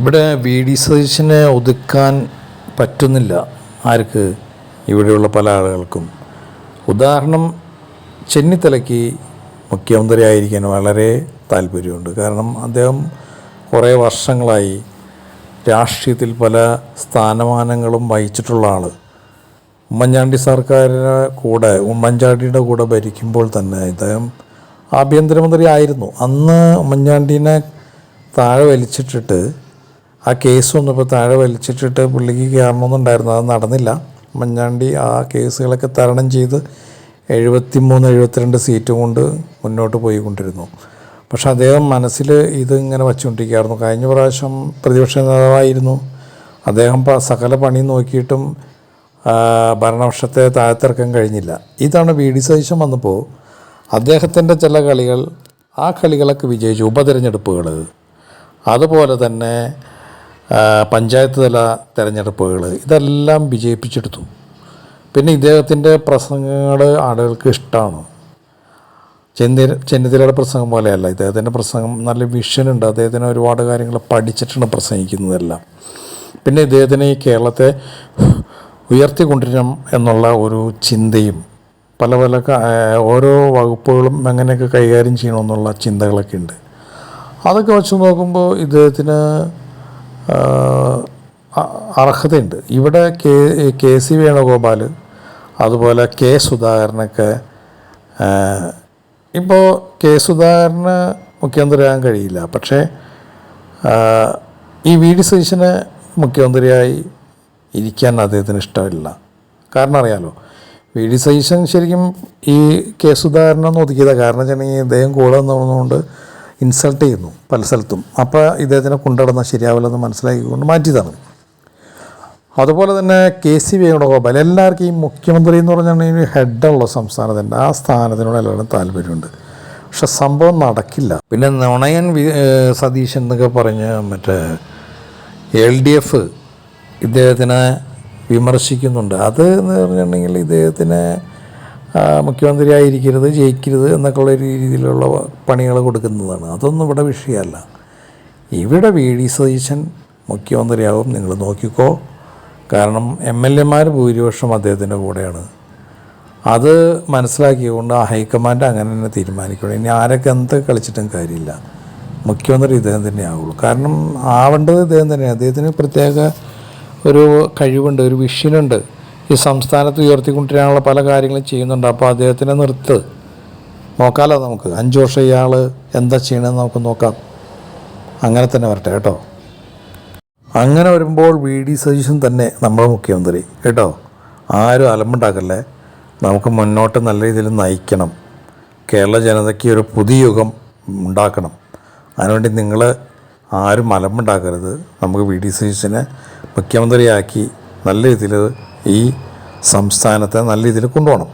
ഇവിടെ V D സതീശനെ ഒതുക്കാൻ പറ്റുന്നില്ല. ആർക്ക്? ഇവിടെയുള്ള പല ആളുകൾക്കും. ഉദാഹരണം, ചെന്നിത്തലയ്ക്ക് മുഖ്യമന്ത്രി ആയിരിക്കാൻ വളരെ താല്പര്യമുണ്ട്. കാരണം അദ്ദേഹം കുറേ വർഷങ്ങളായി രാഷ്ട്രീയത്തിൽ പല സ്ഥാനമാനങ്ങളും വഹിച്ചിട്ടുള്ള ആൾ. ഉമ്മൻചാണ്ടിയുടെ കൂടെ ഭരിക്കുമ്പോൾ തന്നെ ഇദ്ദേഹം ആഭ്യന്തരമന്ത്രി ആയിരുന്നു. അന്ന് ഉമ്മൻചാണ്ടീനെ താഴെ വലിച്ചിട്ടിട്ട്, ആ കേസ് വന്നപ്പോൾ താഴെ വലിച്ചിട്ടിട്ട് പുള്ളിക്ക് കയറണമെന്നുണ്ടായിരുന്നു. അത് നടന്നില്ല. ഉമ്മൻചാണ്ടി ആ കേസുകളൊക്കെ തരണം ചെയ്ത് 73-72 സീറ്റും കൊണ്ട് മുന്നോട്ട് പോയിക്കൊണ്ടിരുന്നു. പക്ഷെ അദ്ദേഹം മനസ്സിൽ ഇതിങ്ങനെ വച്ചുകൊണ്ടിരിക്കുകയായിരുന്നു. കഴിഞ്ഞ പ്രാവശ്യം പ്രതിപക്ഷ നേതാവായിരുന്നു അദ്ദേഹം. സകല പണി നോക്കിയിട്ടും ഭരണപക്ഷത്തെ താഴ്ത്തിറക്കാൻ കഴിഞ്ഞില്ല. ഇതാണ് വി ഡി സതീശൻ വന്നപ്പോൾ അദ്ദേഹത്തിൻ്റെ ചില കളികൾ, ആ കളികളൊക്കെ വിജയിച്ചു. ഉപതെരഞ്ഞെടുപ്പുകൾ, അതുപോലെ തന്നെ പഞ്ചായത്ത് തല തെരഞ്ഞെടുപ്പുകൾ, ഇതെല്ലാം വിജയിപ്പിച്ചെടുത്തു. പിന്നെ ഇദ്ദേഹത്തിൻ്റെ പ്രസംഗങ്ങൾ ആളുകൾക്ക് ഇഷ്ടമാണ്. ചെന്നിത്തലയുടെ പ്രസംഗം പോലെയല്ല ഇദ്ദേഹത്തിൻ്റെ പ്രസംഗം. നല്ല വിഷനുണ്ട്. അദ്ദേഹത്തിന് ഒരുപാട് കാര്യങ്ങൾ പഠിച്ചിട്ടാണ് പ്രസംഗിക്കുന്നതെല്ലാം. പിന്നെ ഇദ്ദേഹത്തിന് ഈ കേരളത്തെ ഉയർത്തിക്കൊണ്ടിരണം എന്നുള്ള ഒരു ചിന്തയും പല ഓരോ വകുപ്പുകളും എങ്ങനെയൊക്കെ കൈകാര്യം ചെയ്യണമെന്നുള്ള ചിന്തകളൊക്കെ ഉണ്ട്. അതൊക്കെ വെച്ച് നോക്കുമ്പോൾ ഇദ്ദേഹത്തിന് അർഹതയുണ്ട്. ഇവിടെ കെ സി വേണുഗോപാൽ, അതുപോലെ കെ സുധാകരനൊക്കെ, ഇപ്പോൾ കെ സുധാകരന് മുഖ്യമന്ത്രിയാകാൻ കഴിയില്ല. പക്ഷേ ഈ വി ഡി സതീശന് മുഖ്യമന്ത്രിയായി ഇരിക്കാൻ അദ്ദേഹത്തിന് ഇഷ്ടമില്ല. കാരണം അറിയാലോ, വി ഡി സതീശൻ ശരിക്കും ഈ കെ സുധാകരനൊന്നും ഒതുക്കിയതാണ്. കാരണം വെച്ചിട്ടുണ്ടെങ്കിൽ ഇദ്ദേഹം കൂടെ നിന്നുകൊണ്ട് ഇൻസൾട്ട് ചെയ്യുന്നു പല സ്ഥലത്തും. അപ്പോൾ ഇദ്ദേഹത്തിനെ കൊണ്ടുനടന്നാൽ ശരിയാവില്ലെന്ന് മനസ്സിലാക്കിക്കൊണ്ട് മാറ്റിയതാണ്. അതുപോലെ തന്നെ കെ സി വേണുഗോപാൽ, എല്ലാവർക്കും ഈ മുഖ്യമന്ത്രി എന്ന് പറഞ്ഞിട്ടുണ്ടെങ്കിൽ ഹെഡുള്ള സംസ്ഥാനത്തിൻ്റെ ആ സ്ഥാനത്തിനോട് എല്ലാവരും താല്പര്യമുണ്ട്. പക്ഷെ സംഭവം നടക്കില്ല. പിന്നെ നുണയൻ സതീശൻ എന്നൊക്കെ പറഞ്ഞ് LDF ഇദ്ദേഹത്തിനെ വിമർശിക്കുന്നുണ്ട്. അത് എന്ന് പറഞ്ഞിട്ടുണ്ടെങ്കിൽ ഇദ്ദേഹത്തിന് മുഖ്യമന്ത്രിയായിരിക്കരുത്, ജയിക്കരുത് എന്നൊക്കെയുള്ള രീതിയിലുള്ള പണികൾ കൊടുക്കുന്നതാണ്. അതൊന്നും ഇവിടെ വിഷയമല്ല. ഇവിടെ വി ഡി സതീശൻ മുഖ്യമന്ത്രിയാവും, നിങ്ങൾ നോക്കിക്കോ. കാരണം MLA ഭൂരിപക്ഷം അദ്ദേഹത്തിൻ്റെ കൂടെയാണ്. അത് മനസ്സിലാക്കിക്കൊണ്ട് ആ ഹൈക്കമാൻഡ് അങ്ങനെ തന്നെ തീരുമാനിക്കണം. ഇനി ആരൊക്കെ എന്ത് കളിച്ചിട്ടും കാര്യമില്ല, മുഖ്യമന്ത്രി ഇദ്ദേഹം തന്നെ ആവുള്ളൂ. കാരണം ആവേണ്ടത് ഇദ്ദേഹം തന്നെയാണ്. അദ്ദേഹത്തിന് പ്രത്യേക ഒരു കഴിവുണ്ട്, ഒരു വിഷനുണ്ട്. ഈ സംസ്ഥാനത്ത് ഉയർത്തിക്കൊണ്ടിരാനുള്ള പല കാര്യങ്ങളും ചെയ്യുന്നുണ്ട്. അപ്പോൾ അദ്ദേഹത്തിനെ നോക്കാമല്ലോ നമുക്ക്. 5 വർഷം ഇയാൾ എന്താ ചെയ്യണമെന്ന് നമുക്ക് നോക്കാം. അങ്ങനെ തന്നെ വരട്ടെ കേട്ടോ. അങ്ങനെ വരുമ്പോൾ വി ഡി സതീശൻ തന്നെ നമ്മുടെ മുഖ്യമന്ത്രി കേട്ടോ. ആരും അലമ്പുണ്ടാക്കല്ലേ. നമുക്ക് മുന്നോട്ട് നല്ല രീതിയിൽ നയിക്കണം. കേരള ജനതയ്ക്ക് ഒരു പുതിയ യുഗം ഉണ്ടാക്കണം. അതിനുവേണ്ടി നിങ്ങൾ ആരും അലമ്പുണ്ടാക്കരുത്. നമുക്ക് വി ഡി സതീശനെ മുഖ്യമന്ത്രിയാക്കി നല്ല രീതിയിൽ ഈ സംസ്ഥാനത്തെ നല്ല രീതിയിൽ കൊണ്ടുപോകണം.